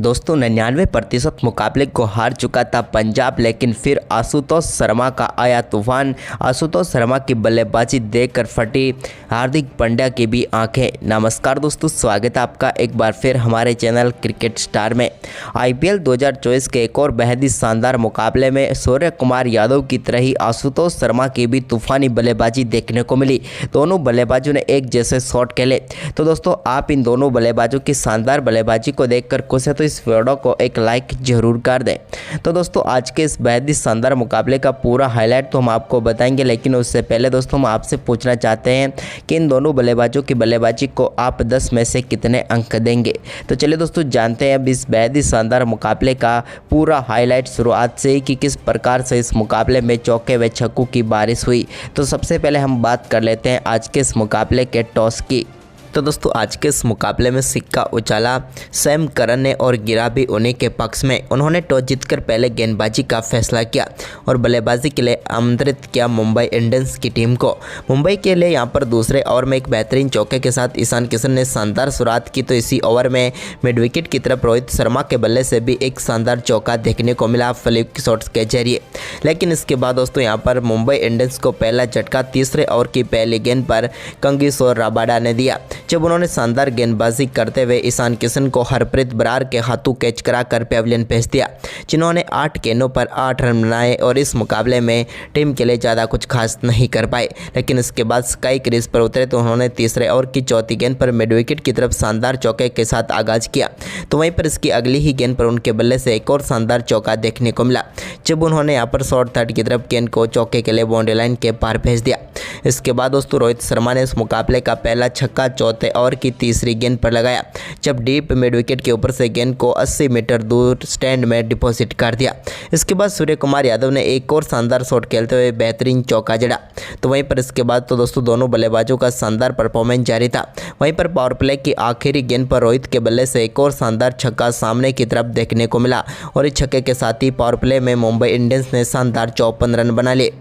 दोस्तों 99% मुकाबले को हार चुका था पंजाब, लेकिन फिर आशुतोष शर्मा का आया तूफान। आशुतोष शर्मा की बल्लेबाजी देखकर फटी हार्दिक पांड्या की भी आंखें। नमस्कार दोस्तों, स्वागत है आपका एक बार फिर हमारे चैनल क्रिकेट स्टार में। आईपीएल 2024 के एक और बेहद ही शानदार मुकाबले में सूर्य कुमार यादव की तरह ही आशुतोष शर्मा की भी तूफानी बल्लेबाजी देखने को मिली। दोनों बल्लेबाजों ने एक जैसे शॉट खेले। तो दोस्तों आप इन दोनों बल्लेबाजों की शानदार बल्लेबाजी को देखकर खुश है तो इस वीडियो को एक लाइक जरूर कर दें। तो दोस्तों आज के इस बेहद ही शानदार मुकाबले का पूरा हाईलाइट तो हम आपको बताएंगे, लेकिन उससे पहले दोस्तों हम आपसे पूछना चाहते हैं कि इन दोनों बल्लेबाजों की बल्लेबाजी को आप 10 में से कितने अंक देंगे। तो चलिए दोस्तों जानते हैं अब इस बेहद ही शानदार मुकाबले का पूरा हाईलाइट शुरुआत से ही कि किस प्रकार से इस मुकाबले में चौके व छक्कों की बारिश हुई। तो सबसे पहले हम बात कर लेते हैं आज के इस मुकाबले के टॉस की। तो दोस्तों आज के इस मुकाबले में सिक्का उछाला सैम करन ने और गिरा भी उन्हीं के पक्ष में। उन्होंने टॉस जीतकर पहले गेंदबाजी का फैसला किया और बल्लेबाजी के लिए आमंत्रित किया मुंबई इंडियंस की टीम को। मुंबई के लिए यहां पर दूसरे ओवर में एक बेहतरीन चौके के साथ ईशान किशन ने शानदार शुरुआत की। तो इसी ओवर में मिड विकेट की तरफ रोहित शर्मा के बल्ले से भी एक शानदार चौका देखने को मिला फ्लिप शॉट्स के जरिए। लेकिन इसके बाद दोस्तों यहाँ पर मुंबई इंडियंस को पहला झटका तीसरे ओवर की पहली गेंद पर कंगिसोर रबाडा ने दिया, जब उन्होंने शानदार गेंदबाजी करते हुए ईशान किशन को हरप्रीत बरार के हाथों कैच कराकर पेविलियन भेज दिया, जिन्होंने 8 गेंदों पर 8 रन बनाए और इस मुकाबले में टीम के लिए ज़्यादा कुछ खास नहीं कर पाए। लेकिन इसके बाद स्काई क्रीज पर उतरे तो उन्होंने तीसरे ओवर की चौथी गेंद पर मिड विकेट की तरफ शानदार चौके के साथ आगाज किया। तो वहीं पर इसकी अगली ही गेंद पर उनके बल्ले से एक और शानदार चौका देखने को मिला, जब उन्होंने यहाँ पर शॉर्ट थर्ड की तरफ गेंद को चौके के लिए बाउंड्री लाइन के पार भेज दिया। इसके बाद दोस्तों रोहित शर्मा ने इस मुकाबले का पहला छक्का चौथे ओवर की तीसरी गेंद पर लगाया, जब डीप मिड विकेट के ऊपर से गेंद को 80 मीटर दूर स्टैंड में डिपॉजिट कर दिया। इसके बाद सूर्य कुमार यादव ने एक और शानदार शॉट खेलते हुए बेहतरीन चौका जड़ा। तो वहीं पर इसके बाद तो दोस्तों दोनों बल्लेबाजों का शानदार परफॉर्मेंस जारी था। वहीं पर पावर प्ले की आखिरी गेंद पर रोहित के बल्ले से एक और शानदार छक्का सामने की तरफ देखने को मिला और इस छक्के के साथ ही पावर प्ले में मुंबई इंडियंस ने शानदार 54 रन बना लिए।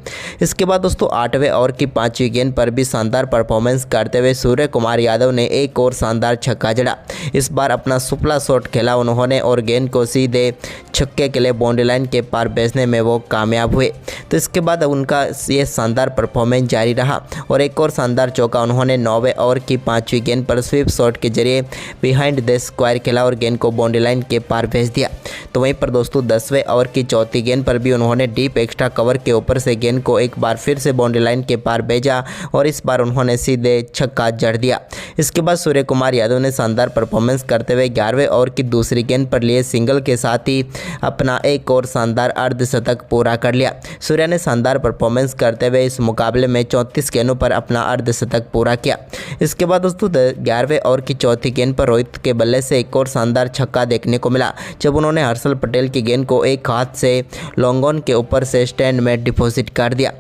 इसके बाद दोस्तों 8वें ओवर की 5वीं गेंद पर भी शानदार परफॉर्मेंस करते हुए सूर्य कुमार यादव ने एक और शानदार छक्का जड़ा। इस बार अपना सुपला शॉट खेला उन्होंने और गेंद को सीधे छक्के के लिए बाउंड्री लाइन के पार भेजने में वो कामयाब हुए। तो इसके बाद उनका ये शानदार परफॉर्मेंस जारी रहा और एक और शानदार चौका उन्होंने 9वें ओवर की 5वीं गेंद पर स्वीप शॉट के जरिए बिहाइंड द स्क्वायर खेला और गेंद को बाउंड्री लाइन के पार भेज दिया। तो वहीं पर दोस्तों 10वें ओवर की चौथी गेंद पर भी उन्होंने डीप एक्स्ट्रा कवर के ऊपर से गेंद को एक बार फिर से बाउंड्री लाइन के पार भेजा और इस बार उन्होंने सीधे छक्का जड़ दिया। इसके बाद सूर्य कुमार यादव ने शानदार परफॉर्मेंस करते हुए 11वें ओवर की दूसरी गेंद पर लिए सिंगल के साथ ही अपना एक और शानदार अर्धशतक पूरा कर लिया। सूर्य ने शानदार परफॉर्मेंस करते हुए इस मुकाबले में 34 गेंदों पर अपना अर्धशतक पूरा किया। इसके बाद दोस्तों 11वें ओवर की चौथी गेंद पर रोहित के बल्ले से एक और शानदार छक्का देखने को मिला, जब उन्होंने हर्षल पटेल की गेंद को एक हाथ से लॉन्ग ऑन के ऊपर से स्टैंड में डिपॉजिट कर दिया।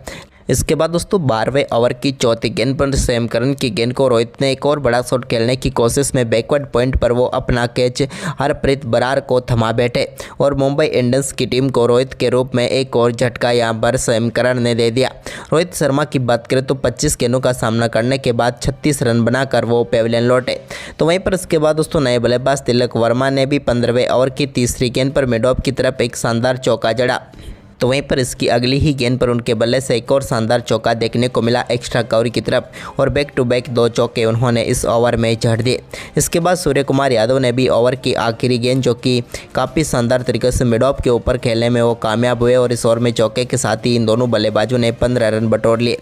इसके बाद दोस्तों 12वें ओवर की चौथी गेंद पर सैम करन की गेंद को रोहित ने एक और बड़ा शॉट खेलने की कोशिश में बैकवर्ड पॉइंट पर वो अपना कैच हरप्रीत बरार को थमा बैठे और मुंबई इंडियंस की टीम को रोहित के रूप में एक और झटका यहां पर सैम करन ने दे दिया। रोहित शर्मा की बात करें तो 25 गेंदों का सामना करने के बाद 36 रन बनाकर वो पेविलियन लौटे। तो वहीं पर इसके बाद दोस्तों नए बल्लेबाज तिलक वर्मा ने भी 15वें ओवर की तीसरी गेंद पर मिड ऑफ की तरफ एक शानदार चौका जड़ा। तो वहीं पर इसकी अगली ही गेंद पर उनके बल्ले से एक और शानदार चौका देखने को मिला एक्स्ट्रा कवर की तरफ और बैक टू बैक 2 चौके उन्होंने इस ओवर में जड़ दिए। इसके बाद सूर्य कुमार यादव ने भी ओवर की आखिरी गेंद जो कि काफ़ी शानदार तरीके से मिड ऑफ के ऊपर खेलने में वो कामयाब हुए और इस ओवर में चौके के साथ ही इन दोनों बल्लेबाजों ने 15 रन बटोर लिए।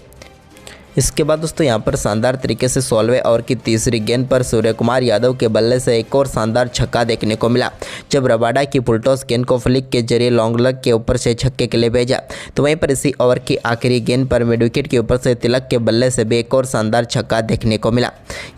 इसके बाद दोस्तों यहाँ पर शानदार तरीके से 16वें ओवर की तीसरी गेंद पर सूर्य कुमार यादव के बल्ले से एक और शानदार छक्का देखने को मिला, जब रबाडा की फुलटॉस गेंद को फ्लिक के जरिए लॉन्ग लेग के ऊपर से छक्के के लिए भेजा। तो वहीं पर इसी ओवर की आखिरी गेंद पर मिड विकेट के ऊपर से तिलक के बल्ले से भी एक और शानदार छक्का देखने को मिला।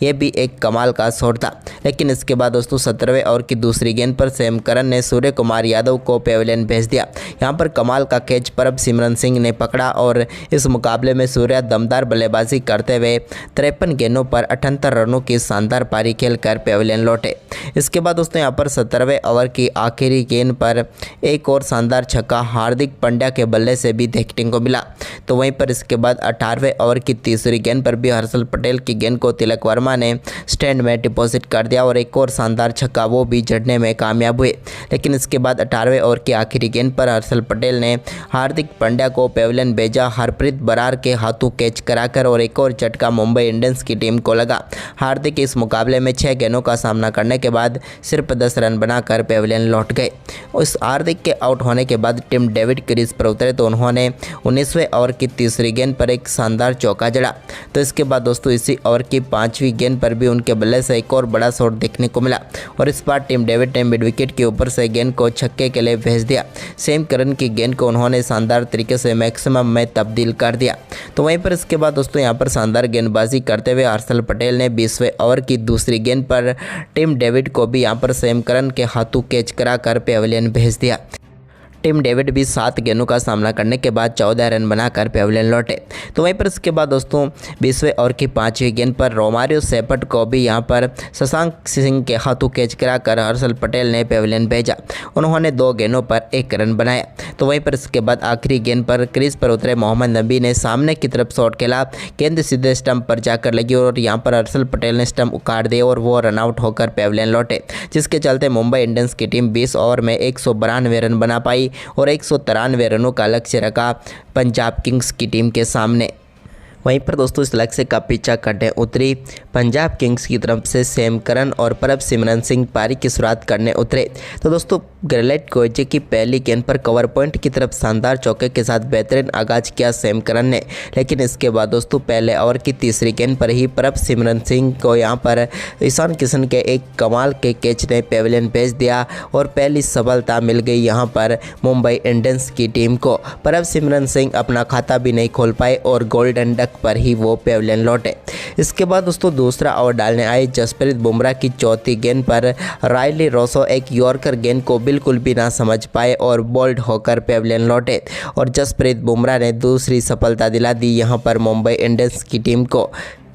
यह भी एक कमाल का शॉट था। लेकिन इसके बाद दोस्तों 17वें ओवर की दूसरी गेंद पर सैम करन ने सूर्य कुमार यादव को पेविलियन भेज दिया। यहाँ पर कमाल का कैच परब सिमरन सिंह ने पकड़ा और इस मुकाबले में सूर्य दमदार बल्लेबाजी करते हुए 53 गेंदों पर 78 रनों की शानदार पारी खेलकर पेविलियन लौटे। इसके बाद दोस्तों यहाँ पर 17वें ओवर की आखिरी गेंद पर एक और शानदार छक्का हार्दिक पांड्या के बल्ले से भी देखने को मिला। तो वहीं पर इसके बाद 18वें ओवर की तीसरी गेंद पर भी हर्षल पटेल की गेंद को तिलक वर्मा ने स्टैंड में डिपॉजिट कर दिया और एक और शानदार छक्का वो भी जड़ने में कामयाब हुए। लेकिन इसके बाद 18वें ओवर की आखिरी गेंद पर हर्षल पटेल ने हार्दिक पांड्या को पेविलियन भेजा। हरप्रीत बरार के हाथों कैच कराकर और एक और झटका मुंबई इंडियंस की टीम को लगा। हार्दिक इस मुकाबले में 6 गेंदों का सामना करने के बाद सिर्फ 10 रन बनाकर पेविलियन लौट गए। उस हार्दिक के आउट होने के बाद टिम डेविड क्रीज पर उतरे तो उन्होंने 19वें ओवर की तीसरी गेंद पर एक शानदार चौका जड़ा। तो इसके बाद दोस्तों इसी ओवर की 5वीं गेंद पर भी उनके बल्ले से एक और बड़ा शॉट देखने को मिला और इस बार टिम डेविड ने मिड विकेट के ऊपर से गेंद को छक्के के लिए भेज दिया। सेम करन की गेंद को उन्होंने शानदार तरीके से मैक्सिमम में तब्दील कर दिया। तो वहीं पर इसके बाद दोस्तों यहाँ पर शानदार गेंदबाजी करते हुए हर्षल पटेल ने 20वें ओवर की दूसरी गेंद पर टिम डेविड को भी यहाँ पर सेम करन के हाथों कैच कराकर पेविलियन भेज दिया। टिम डेविड भी 7 गेंदों का सामना करने के बाद 14 रन बनाकर पेविलियन लौटे। तो वहीं पर इसके बाद दोस्तों 20वें ओवर की 5वीं गेंद पर रोमारियो सेपट को भी यहां पर शशांक सिंह के हाथों कैच कराकर हर्षल पटेल ने पेविलियन भेजा। उन्होंने 2 गेंदों पर 1 रन बनाया। तो वहीं पर इसके बाद आखिरी गेंद पर क्रीज पर उतरे मोहम्मद नबी ने सामने की तरफ शॉट खेला। गेंद सीधे स्टंप पर जाकर लगी और यहाँ पर हर्षल पटेल ने स्टंप उखाड़ दिया और वो रनआउट होकर पेविलियन लौटे, जिसके चलते मुंबई इंडियंस की टीम 20 ओवर में 192 रन बना पाई और 193 रनों का लक्ष्य रखा पंजाब किंग्स की टीम के सामने। वहीं पर दोस्तों इस लक्ष्य का पीछा करने उतरी पंजाब किंग्स की तरफ से सैम करन और प्रभसिमरन सिंह पारी की शुरुआत करने उतरे। तो दोस्तों ग्रेलेट कोएजे की पहली गेंद पर कवर पॉइंट की तरफ शानदार चौके के साथ बेहतरीन आगाज किया सैम करन ने, लेकिन इसके बाद दोस्तों पहले ओवर की तीसरी गेंद पर ही प्रभसिमरन सिंह को यहां पर ईशान किशन के एक कमाल के कैच ने पेविलियन भेज दिया और पहली सफलता मिल गई यहां पर मुंबई इंडियंस की टीम को। प्रभसिमरन सिंह अपना खाता भी नहीं खोल पाए और गोल्डन डक पर ही वो पेविलियन लौटे। इसके बाद दोस्तों दूसरा ओवर डालने आए जसप्रीत बुमराह की चौथी गेंद पर रायली रोसो एक यॉर्कर गेंद को बिल्कुल भी ना समझ पाए और बोल्ड होकर पेविलियन लौटे और जसप्रीत बुमराह ने दूसरी सफलता दिला दी यहां पर मुंबई इंडियंस की टीम को।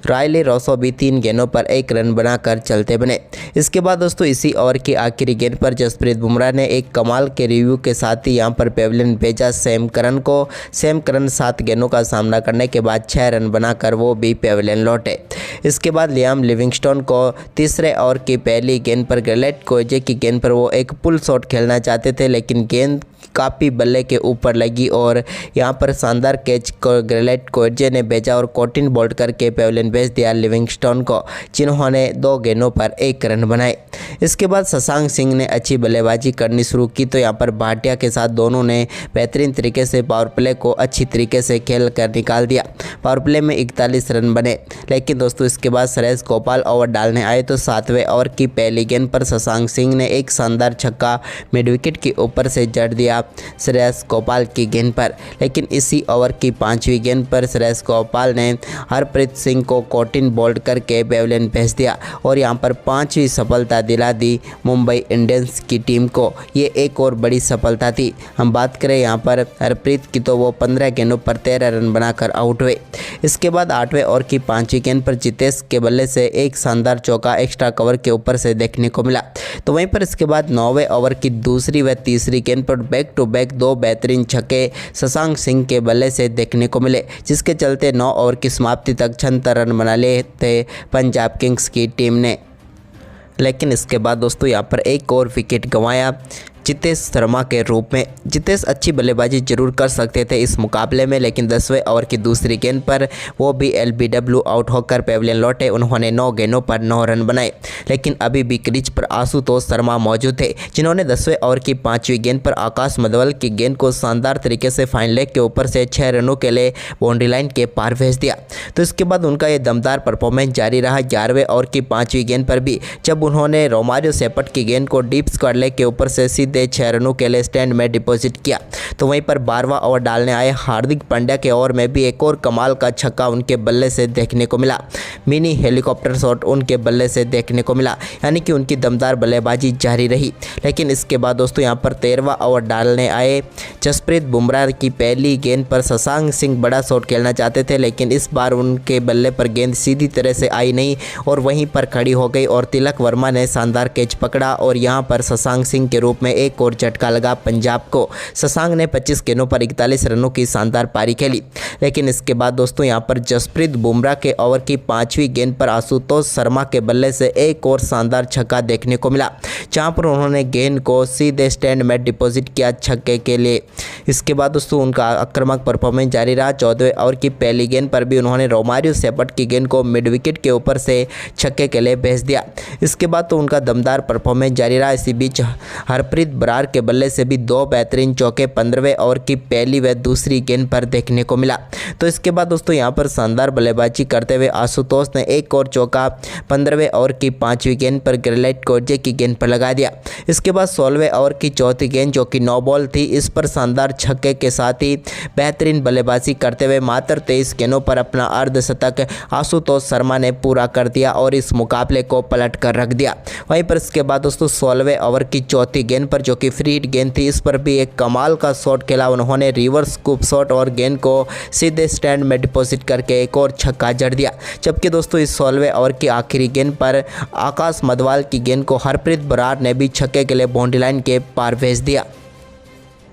रायली रोसो भी 3 गेंदों पर 1 रन बनाकर चलते बने। इसके बाद दोस्तों इसी ओवर की आखिरी गेंद पर जसप्रीत बुमराह ने एक कमाल के रिव्यू के साथ ही यहां पर पेविलियन भेजा सैम करन को। सैम करन 7 गेंदों का सामना करने के बाद 6 रन बनाकर वो भी पेविलियन लौटे। इसके बाद लियाम लिविंगस्टोन को तीसरे ओवर की पहली गेंद पर ग्रेलेट कोएजे की गेंद पर वो एक पुल शॉट खेलना चाहते थे, लेकिन गेंद काफ़ी बल्ले के ऊपर लगी और यहाँ पर शानदार कैच को ग्रेलेट कोएजे ने भेजा और कॉटिन बोल्ड करके पेविलियन भेज दिया लिविंगस्टोन को, जिन्होंने 2 गेंदों पर 1 रन बनाए। इसके बाद शशांक सिंह ने अच्छी बल्लेबाजी करनी शुरू की तो यहाँ पर भाटिया के साथ दोनों ने बेहतरीन तरीके से पावर प्ले को अच्छी तरीके से खेल कर निकाल दिया। पावर प्ले में 41 रन बने, लेकिन दोस्तों इसके बाद श्रेयस गोपाल ओवर डालने आए तो 7वें ओवर की पहली गेंद पर शशांक सिंह ने एक शानदार छक्का मिड विकेट के ऊपर से जड़ दिया श्रेयस गोपाल की गेंद पर, लेकिन इसी ओवर की 5वीं गेंद पर श्रेयस गोपाल ने हरप्रीत सिंह को कॉटिन बोल्ड करके पेविलियन भेज दिया और यहां पर 5वीं सफलता दिला दी मुंबई इंडियंस की टीम को। ये एक और बड़ी सफलता थी। हम बात करें यहां पर हरप्रीत की तो वो 15 गेंदों पर 13 रन बनाकर आउट हुए। इसके बाद 8वें ओवर की 5वीं गेंद पर जितेश के बल्ले से एक शानदार चौका एक्स्ट्रा कवर के ऊपर से देखने को मिला। तो वहीं पर इसके बाद 9वें ओवर की दूसरी व तीसरी गेंद पर बैक टू बैक 2 बेहतरीन छक्के शशांक सिंह के बल्ले से देखने को मिले, जिसके चलते 9 ओवर की समाप्ति तक 76 रन बना लिए थे पंजाब किंग्स की टीम ने। लेकिन इसके बाद दोस्तों यहाँ पर एक और विकेट गंवाया जितेश शर्मा के रूप में। जितेश अच्छी बल्लेबाजी जरूर कर सकते थे इस मुकाबले में, लेकिन 10वें ओवर की दूसरी गेंद पर वो भी एलबीडब्ल्यू आउट होकर पेविलियन लौटे। उन्होंने 9 गेंदों पर 9 रन बनाए, लेकिन अभी भी क्रीज पर आशुतोष शर्मा मौजूद थे, जिन्होंने 10वें ओवर की 5वीं गेंद पर आकाश मधवल की गेंद को शानदार तरीके से फाइन लेग के ऊपर से 6 रनों के लिए बाउंड्री लाइन के पार भेज दिया। तो इसके बाद उनका ये दमदार परफॉर्मेंस जारी रहा 11वें ओवर की 5वीं गेंद पर भी, जब उन्होंने रोमारियो सेपट की गेंद को डीप स्क्वायर लेग के ऊपर से सीधे सीधे 6 रनों के लिए स्टैंड में डिपॉजिट किया। तो वहीं पर 12वां ओवर डालने आए हार्दिक पांड्या के ओवर में भी एक और कमाल का छक्का उनके बल्ले से देखने को मिला। मिनी हेलीकॉप्टर शॉट उनके बल्ले से देखने को मिला, यानी कि उनकी दमदार बल्लेबाजी जारी रही। लेकिन इसके बाद दोस्तों यहाँ पर 13वां ओवर डालने आए जसप्रीत बुमराह की पहली गेंद पर शशांक सिंह बड़ा शॉट खेलना चाहते थे, लेकिन इस बार उनके बल्ले पर गेंद सीधी तरह से आई नहीं और वहीं पर खड़ी हो गई और तिलक वर्मा ने शानदार कैच पकड़ा और यहाँ पर शशांक सिंह के रूप में एक और झटका लगा पंजाब को। शशांक ने 25 गेंदों पर 41 रनों की शानदार पारी खेली। लेकिन इसके बाद दोस्तों यहाँ पर जसप्रीत बुमराह के ओवर की 5वीं गेंद पर आशुतोष शर्मा के बल्ले से एक और शानदार छक्का देखने को मिला, जहाँ पर उन्होंने गेंद को सीधे स्टैंड में डिपॉजिट किया छक्के के लिए। इसके बाद दोस्तों उनका आक्रामक परफॉर्मेंस जारी रहा। 14वें ओवर की पहली गेंद पर भी उन्होंने रोमारियो शेफर्ड की गेंद को मिड विकेट के ऊपर से छक्के के लिए भेज दिया। इसके बाद तो उनका दमदार परफॉर्मेंस जारी रहा। इसी बीच हरप्रीत बरार के बल्ले से भी 2 बेहतरीन चौके 15वें ओवर की पहली व दूसरी गेंद पर देखने को मिला। तो इसके बाद दोस्तों यहाँ पर शानदार बल्लेबाजी करते हुए आशुतोष ने एक और चौका 15वें ओवर की 5वीं गेंद पर ग्रेलाइट कोर्जे की गेंद पर लगा दिया। इसके बाद 16वें ओवर की चौथी गेंद जो कि 9 बॉल थी, इस पर शानदार छक्के के साथ ही बेहतरीन बल्लेबाजी करते हुए मात्र 23 गेंदों पर अपना अर्धशतक आशुतोष शर्मा ने पूरा कर दिया और इस मुकाबले को पलट कर रख दिया। वहीं पर इसके बाद दोस्तों 16वें ओवर की चौथी गेंद पर जो कि फ्री हिट गेंद थी, इस पर भी एक कमाल का शॉट खेला उन्होंने, रिवर्स स्कूप शॉट, और गेंद को सीधे स्टैंड में डिपॉजिट करके एक और छक्का जड़ दिया। जबकि दोस्तों इस 16वें ओवर की आखिरी गेंद पर आकाश मधवाल की गेंद को हरप्रीत बरार ने भी छक्के के लिए बाउंड्री लाइन के पार भेज दिया।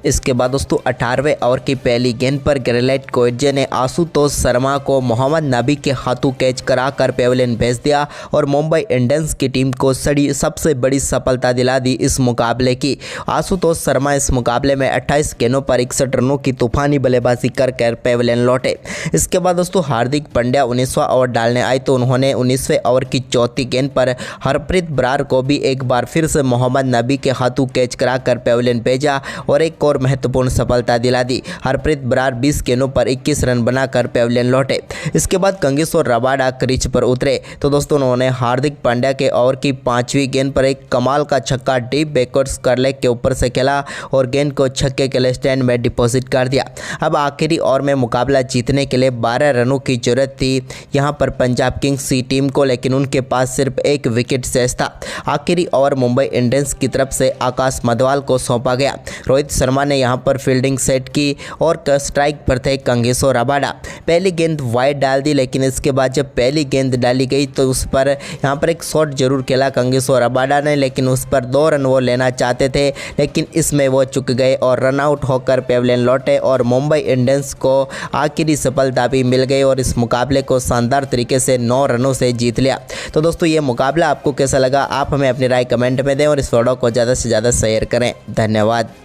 इसके बाद दोस्तों 18वें ओवर की पहली गेंद पर ग्रेलाइट कोर्जे ने आशुतोष शर्मा को मोहम्मद नबी के हाथों कैच कराकर पेविलियन भेज दिया और मुंबई इंडियंस की टीम को सबसे बड़ी सफलता दिला दी इस मुकाबले की। आशुतोष शर्मा इस मुकाबले में 28 गेंदों पर 61 रनों की तूफानी बल्लेबाजी कर पेविलियन लौटे। इसके बाद दोस्तों हार्दिक पांड्या 19वां ओवर डालने आए तो उन्होंने 19वें ओवर की चौथी गेंद पर हरप्रीत बरार को भी एक बार फिर से मोहम्मद नबी के हाथों कैच कराकर पेविलियन भेजा और एक और महत्वपूर्ण सफलता दिला दी। हरप्रीत बरार 20 गेंदों पर 21 रन बनाकर पेविलियन लौटे। इसके बाद कांगेश्वर रबाडा क्रीज पर उतरे तो दोस्तों उन्होंने हार्दिक पांड्या के ओवर की 5वीं गेंद पर एक कमाल का छक्का डीप बैकवर्ड्स कर लेग के ऊपर से खेला और गेंद को छक्के के लिए स्टैंड में डिपॉजिट कर दिया। अब आखिरी ओवर में मुकाबला जीतने के लिए 12 रनों की जरूरत थी यहाँ पर पंजाब किंग्स की टीम को, लेकिन उनके पास सिर्फ एक विकेट शेष था। आखिरी ओवर मुंबई इंडियंस की तरफ से आकाश मधवाल को सौंपा गया। रोहित शर्मा ने यहां पर फील्डिंग सेट की और स्ट्राइक पर थे कांगेश्वर रबाडा। पहली गेंद वाइड डाल दी, लेकिन इसके बाद जब पहली गेंद डाली गई तो उस पर यहां पर एक शॉट जरूर खेला कांगेश्वर रबाडा ने, लेकिन उस पर 2 रन वो लेना चाहते थे, लेकिन इसमें वो चूक गए और रन आउट होकर पेविलियन लौटे और मुंबई इंडियंस को आखिरी सफलता भी मिल गई और इस मुकाबले को शानदार तरीके से 9 रनों से जीत लिया। तो दोस्तों ये मुकाबला आपको कैसा लगा, आप हमें अपनी राय कमेंट में दें और इस वीडियो को ज़्यादा से ज़्यादा शेयर करें। धन्यवाद।